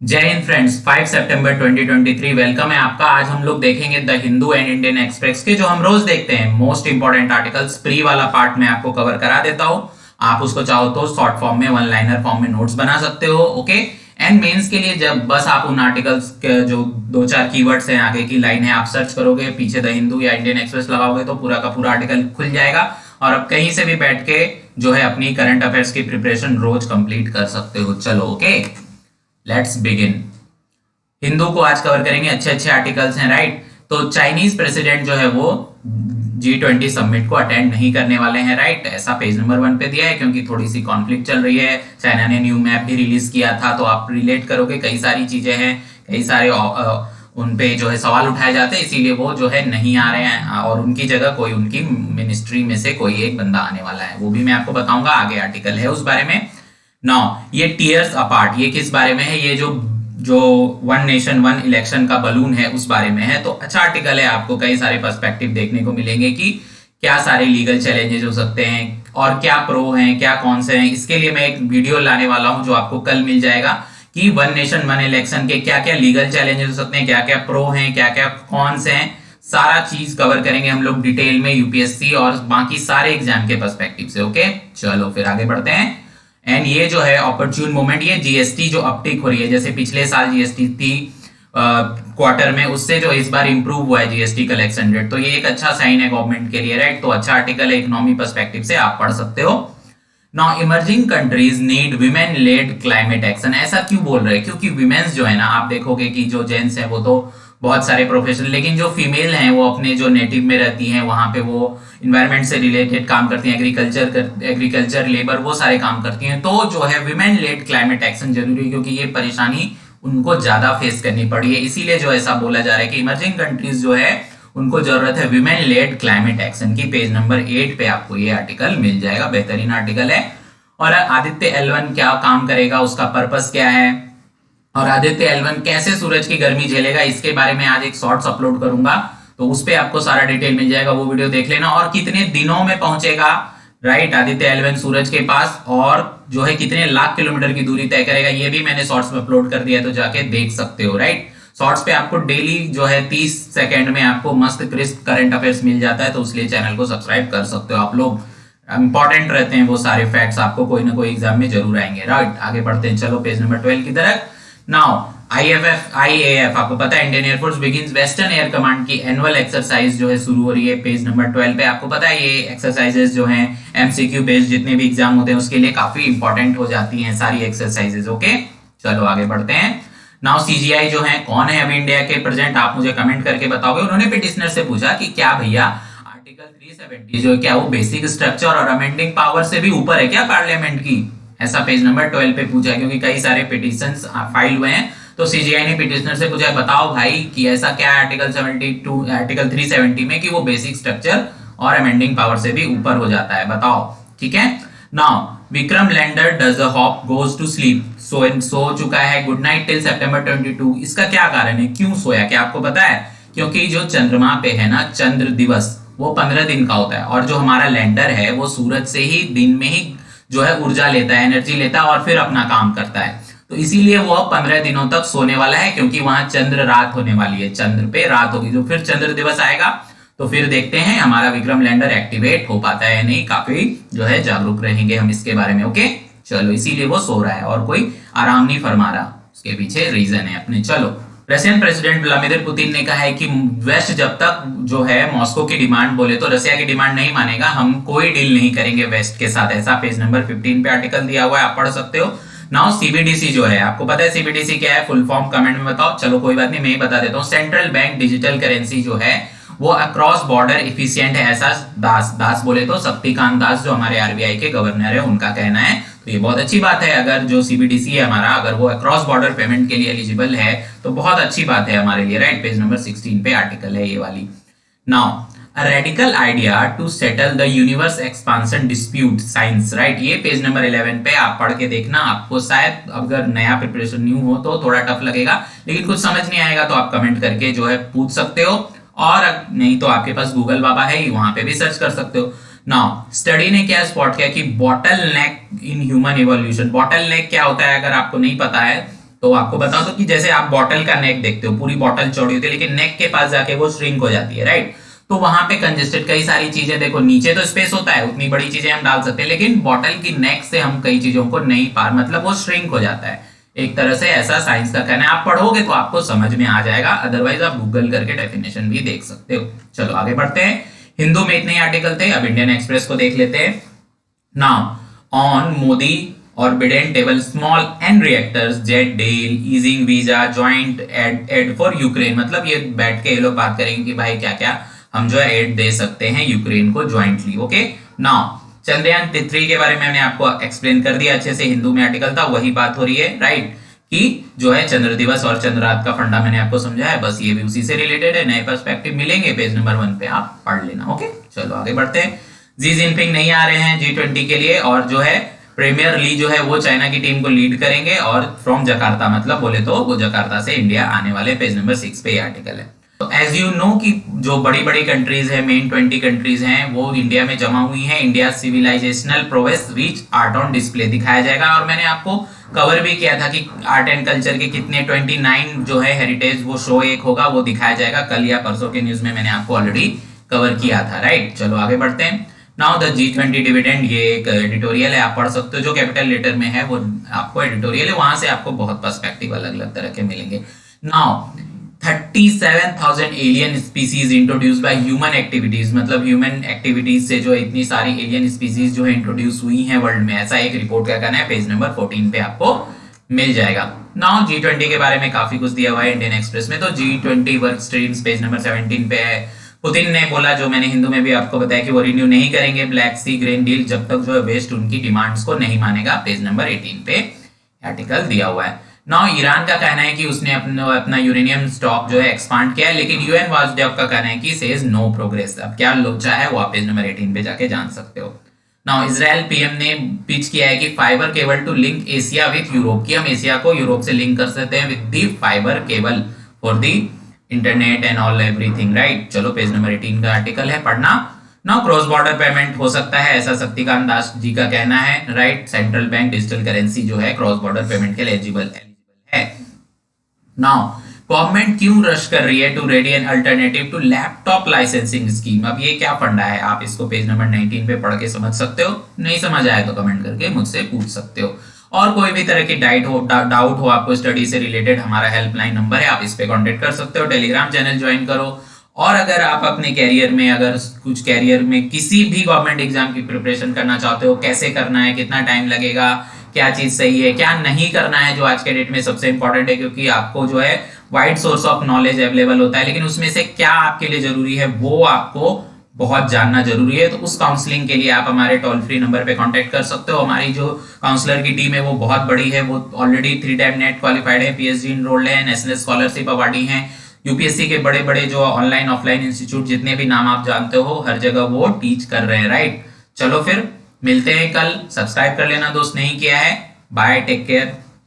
जय हिंद फ्रेंड्स। 5 सितंबर 2023 वेलकम है आपका। आज हम लोग देखेंगे the Hindu and Indian express के जो हम रोज देखते हैं मोस्ट इंपॉर्टेंट आर्टिकल्स। प्री वाला पार्ट में आपको कवर करा देता हूं, आप उसको चाहो तो शॉर्ट फॉर्म में वन लाइनर फॉर्म में नोट्स बना सकते हो। ओके, एंड मेंस के लिए जब बस आप उन आर्टिकल्स के जो दो चार कीवर्ड्स हैं, आगे की लाइन है, आप सर्च करोगे, पीछे द हिंदू या इंडियन एक्सप्रेस लगाओगे तो पूरा का पूरा आर्टिकल खुल जाएगा और अब कहीं से भी बैठ के जो है अपनी करंट अफेयर्स की प्रिपरेशन रोज कंप्लीट कर सकते हो। चलो ओके, लेट्स बिगिन। हिंदू को आज कवर करेंगे, अच्छे अच्छे आर्टिकल्स हैं राइट। तो चाइनीज प्रेसिडेंट जो है वो G20 समिट को अटेंड नहीं करने वाले हैं राइट, ऐसा पेज नंबर 1 पे दिया है क्योंकि थोड़ी सी कॉन्फ्लिक्ट चल रही है। चाइना ने न्यू मैप भी रिलीज किया था, तो आप रिलेट करोगे, कई सारी चीजें हैं, कई सारे उन पे जो है सवाल उठाए जाते हैं, इसीलिए वो जो है नहीं आ रहे हैं और उनकी जगह कोई उनकी मिनिस्ट्री में से कोई एक बंदा आने वाला है, वो भी मैं आपको बताऊंगा, आगे आर्टिकल है उस बारे में। नाउ ये टीयर्स अपार्ट, ये किस बारे में है? ये जो जो वन नेशन वन इलेक्शन का बलून है उस बारे में है। तो अच्छा आर्टिकल है, आपको कई सारे पर्सपेक्टिव देखने को मिलेंगे कि क्या सारे लीगल चैलेंजेस हो सकते हैं और क्या प्रो हैं क्या कौन से हैं। इसके लिए मैं एक वीडियो लाने वाला हूं जो आपको कल मिल जाएगा कि वन नेशन वन इलेक्शन के क्या क्या लीगल चैलेंजेस हो सकते हैं, क्या क्या प्रो हैं, क्या क्या कौन से हैं, सारा चीज कवर करेंगे हम लोग डिटेल में यूपीएससी और बाकी सारे एग्जाम के पर्सपेक्टिव से। ओके चलो फिर आगे बढ़ते हैं। एंड ये जो है अपॉर्चुन मोमेंट, ये जीएसटी जो अपटिक हो रही है, जैसे पिछले साल जीएसटी थी क्वार्टर में, उससे जो इस बार इंप्रूव हुआ है जीएसटी कलेक्शन रेट, तो ये एक अच्छा साइन है गवर्नमेंट के लिए राइट। तो अच्छा आर्टिकल है, इकोनॉमी पर्सपेक्टिव से आप पढ़ सकते हो। Now emerging countries need women lead climate action, ऐसा क्यों बोल रहे हैं? क्योंकि विमेन्स जो है ना, आप देखोगे कि जो जेंट्स हैं वो तो बहुत सारे प्रोफेशन, लेकिन जो फीमेल हैं वो अपने जो नेटिव में रहती हैं वहां पे वो इन्वायरमेंट से रिलेटेड काम करती हैं, एग्रीकल्चर लेबर वो सारे काम करती हैं। तो जो है विमेन लेड क्लाइमेट एक्शन जरूरी है क्योंकि ये परेशानी उनको ज्यादा फेस करनी पड़ी है, इसीलिए जो ऐसा बोला जा रहा है कि इमर्जिंग कंट्रीज जो है उनको जरूरत है विमेन लेड क्लाइमेट एक्शन की। पेज नंबर 8 पे आपको ये आर्टिकल मिल जाएगा, बेहतरीन आर्टिकल है। और आदित्य L1 क्या काम करेगा, उसका पर्पस क्या है, और आदित्य L1 कैसे सूरज की गर्मी झेलेगा, इसके बारे में आज एक शॉर्ट्स अपलोड करूंगा, तो उस पे आपको सारा डिटेल मिल जाएगा, वो वीडियो देख लेना। और कितने दिनों में पहुंचेगा राइट आदित्य L1 सूरज के पास, और जो है कितने लाख किलोमीटर की दूरी तय करेगा, ये भी मैंने शॉर्ट्स में अपलोड कर दिया है, तो जाके देख सकते हो राइट। शॉर्ट्स पे आपको डेली जो है 30 सेकंड में आपको मस्त क्रिस्प करंट अफेयर्स मिल जाता है, तो इसलिए चैनल को सब्सक्राइब कर सकते हो आप लोग। इंपॉर्टेंट रहते हैं वो सारे फैक्ट्स, आपको कोई ना कोई एग्जाम में जरूर आएंगे राइट। आगे बढ़ते हैं, चलो पेज नंबर 12 की तरफ। नाउ IAF आपको पता है, Indian air force begins western air command की एनुअल एक्सरसाइज जो है शुरू हो रही है। पेज नंबर 12 पे आपको पता है ये एक्सरसाइजेस जो हैं MCQ बेस्ड जितने भी एग्जाम होते हैं उसके लिए काफी इंपॉर्टेंट हो जाती हैं सारी एक्सरसाइजेस। ओके चलो आगे बढ़ते हैं। नाउ CGI जो है कौन है अभी इंडिया के प्रेजेंट, आप मुझे कमेंट करके बताओगे। उन्होंने पिटिशनर से पूछा कि क्या भैया आर्टिकल 370 जो क्या वो बेसिक स्ट्रक्चर और अमेंडिंग पावर से भी ऊपर है क्या पार्लियामेंट की, ऐसा पेज नंबर 12 पे पूछा है क्योंकि कई सारे पिटिशंस फाइल हुए हैं। तो CGI ने पिटिशनर से पूछा है बताओ भाई कि ऐसा क्या है आर्टिकल 370 में कि वो बेसिक स्ट्रक्चर और अमेंडिंग पावर से भी ऊपर हो जाता है, बताओ। ठीक है, now Vikram lander does a hop goes to sleep, सो चुका है, गुड नाइट टिल September 22। इसका क्या कारण है, क्यों सोया, क्या आपको पता है? क्योंकि जो चंद्रमा पे है ना चंद्र दिवस, वो 15 दिन का होता है, और जो हमारा लैंडर है वो सूरज से ही दिन में ही जो है ऊर्जा लेता है, एनर्जी लेता है और फिर अपना काम करता है। तो इसीलिए वो 15 दिनों तक सोने वाला है क्योंकि वहां चंद्र रात होने वाली है, चंद्र पे रात होगी, जो फिर चंद्र दिवस आएगा तो फिर देखते हैं हमारा विक्रम लैंडर एक्टिवेट हो पाता है या नहीं, काफी जो है जागरूक रहेंगे हम इसके बारे में। ओके चलो, इसीलिए वो सो रहा है और कोई आराम नहीं फरमा रहा, उसके पीछे रीजन है अपने। चलो, रशियन प्रेसिडेंट व्लादिमीर पुतिन ने कहा है कि वेस्ट जब तक जो है मॉस्को की डिमांड बोले तो रशिया की डिमांड नहीं मानेगा, हम कोई डील नहीं करेंगे वेस्ट के साथ, ऐसा पेज नंबर 15 पे आर्टिकल दिया हुआ है, आप पढ़ सकते हो। नाउ CBDC जो है, आपको पता है CBDC क्या है, फुल फॉर्म कमेंट में बताओ। चलो कोई बात नहीं, मैं ही बता देता हूँ। सेंट्रल बैंक डिजिटल करेंसी जो है वो अक्रॉस बॉर्डर इफिशियंट है, ऐसा दास बोले तो शक्तिकांत दास जो हमारे RBI के गवर्नर है उनका कहना है। तो ये बहुत अच्छी बात है, अगर जो CBDC है हमारा, अगर वो अक्रॉस बॉर्डर पेमेंट के लिए एलिजिबल है तो बहुत अच्छी बात है हमारे लिए राइट। पेज नंबर 16 पे आर्टिकल है ये वाली। Now A radical idea to settle the universe expansion dispute science right, ये पेज नंबर 11 पे आप पढ़ के देखना। आपको शायद अगर नया प्रिपरेशन न्यू हो तो थोड़ा टफ लगेगा, लेकिन कुछ समझ नहीं आएगा तो आप कमेंट करके जो है पूछ सकते हो, और नहीं तो आपके पास गूगल बाबा है, वहां पे भी सर्च कर सकते हो। नाउ स्टडी ने क्या स्पॉट किया कि bottle neck in human evolution, bottle नेक क्या होता है अगर आपको नहीं पता है तो आपको बता दो कि जैसे आप बॉटल का नेक देखते हो, पूरी बॉटल चौड़ी होती है लेकिन नेक के पास जाके वो श्रिंक हो जाती है, राइट। तो वहां पे कंजेस्टेड, कई सारी चीजें, देखो नीचे तो स्पेस होता है, उतनी बड़ी चीजें हम डाल सकते हैं, लेकिन बॉटल की नेक से हम कई चीजों को नहीं पार, मतलब वो श्रिंक हो जाता है एक तरह से, ऐसा साइंस का कहना है। आप पढ़ोगे तो आपको समझ में आ जाएगा, अदरवाइज आप गूगल करके डेफिनेशन भी देख सकते हो। चलो आगे बढ़ते हैं। हिंदू में इतने आर्टिकल थे, अब इंडियन एक्सप्रेस को देख लेते हैं। नाउ ऑन मोदी ऑर्बिडेंट table small and reactors jet deal easing visa joint aid for Ukraine, मतलब ये बैठ के ये लोग बात करेंगे कि भाई क्या क्या हम जो है एड दे सकते हैं यूक्रेन को ज्वाइंटली। ओके, नाउ चंद्रयान 3 के बारे में मैंने आपको एक्सप्लेन कर दिया अच्छे से, हिंदू में आर्टिकल था, वही बात हो रही है, राइट, कि जो है चंद्र दिवस और चंद्र रात का फंडा मैंने आपको समझाया, बस ये भी उसी से रिलेटेड है। नए पर्सपेक्टिव मिलेंगे पेज नंबर 1 पे, आप पढ़ लेना। ओके, चलो आगे बढ़ते हैं। जी जिनपिंग नहीं आ रहे हैं G20 के लिए, और जो है प्रीमियर ली जो है वो चाइना की टीम को लीड करेंगे, और फ्रॉम जकार्ता, मतलब बोले तो वो जकार्ता से इंडिया आने वाले, पेज नंबर 6 पे ये आर्टिकल है। तो एज यू नो कि जो बड़ी बड़ी कंट्रीज है, मेन 20 कंट्रीज हैं, वो इंडिया में जमा हुई हैं। India civilisational progress reach art on display दिखाया जाएगा, और मैंने आपको कवर भी किया था कि आर्ट एंड कल्चर के कितने 29 जो है हेरिटेज, वो शो एक होगा, वो दिखाया जाएगा कल या परसों के न्यूज में, मैंने आपको ऑलरेडी कवर किया था, राइट। चलो आगे बढ़ते हैं। नाउ द G20 डिविडेंड, ये एक एडिटोरियल है, आप पढ़ सकते हो, जो कैपिटल लेटर में है वो आपको एडिटोरियल है, वहां से आपको बहुत पर्सपेक्टिव अलग अलग तरह के मिलेंगे। Now 37,000 alien species introduced by human activities, मतलब ह्यूमन एक्टिविटीज से जो इतनी सारी एलियन स्पीसीज जो है इंट्रोड्यूस हुई हैं वर्ल्ड में, ऐसा एक रिपोर्ट का कहना है, पेज नंबर 14 पे आपको मिल जाएगा। नाउ G20 के बारे में काफी कुछ दिया हुआ है इंडियन एक्सप्रेस में, तो G20 work streams page number 17 पे है। पुतिन ने बोला, जो मैंने हिंदू में भी आपको बताया, कि वो रिन्यू नहीं करेंगे ब्लैक सी ग्रीन डील जब तक जो है वेस्ट उनकी डिमांड्स को नहीं मानेगा, पेज नंबर 18 पे आर्टिकल दिया हुआ है। नाउ ईरान का कहना है कि उसने अपना यूरेनियम स्टॉक जो है एक्सपांड किया है, लेकिन यूएन वासुदेव का कहना है कि सेज नो प्रोग्रेस। अब क्या लोचा है वो आप पेज नंबर 18 पे जाके जान सकते हो। नाउ इजराइल पीएम ने पिच किया है कि fibre cable to link Asia with Europe, कि हम एशिया को यूरोप से लिंक कर सकते हैं with the fibre cable for the internet and all everything, right. चलो पेज नंबर 18 का आर्टिकल है, पढ़ना। नाउ क्रॉस बॉर्डर पेमेंट हो सकता है, ऐसा शक्तिकांत दास जी का कहना है, right. Central bank digital currency जो है क्रॉस बॉर्डर पेमेंट के लिए एलिजिबल है। नाउ गवर्नमेंट क्यों रश कर रही है to ready an alternative to laptop licensing scheme, अब ये क्या फंडा है, आप इसको पेज नंबर 19 पे पढ़ के समझ सकते हो, नहीं समझ आए तो कमेंट करके मुझसे पूछ सकते हो। और कोई भी तरह की डाउट हो आपको स्टडी से रिलेटेड, हमारा हेल्पलाइन नंबर है, आप इस पे कांटेक्ट कर सकते हो। टेलीग्राम चैनल ज्वाइन करो, और अगर आप अपने कैरियर में, अगर कुछ कैरियर में किसी भी गवर्नमेंट एग्जाम की प्रिपरेशन करना चाहते हो, कैसे करना है, कितना टाइम लगेगा, क्या चीज सही है, क्या नहीं करना है, जो आज के डेट में सबसे इंपॉर्टेंट है, क्योंकि आपको जो है wide source of knowledge available होता है, लेकिन उसमें से क्या आपके लिए जरूरी है वो आपको बहुत जानना जरूरी है। तो उस काउंसलिंग के लिए आप हमारे टोल फ्री नंबर पे कांटेक्ट कर सकते हो। हमारी जो काउंसलर की टीम है वो बहुत बड़ी है, वो ऑलरेडी 3 टाइम नेट क्वालिफाइड है, पीएचडी इनरोल्ड है, नेशनल स्कॉलरशिप अवार्डी हैं, यूपीएससी के बड़े बड़े जो ऑनलाइन ऑफलाइन इंस्टीट्यूट जितने भी नाम आप जानते हो हर जगह वो टीच कर रहे हैं, राइट। चलो फिर मिलते हैं कल, सब्सक्राइब कर लेना दोस्त नहीं किया है। Bye, take care.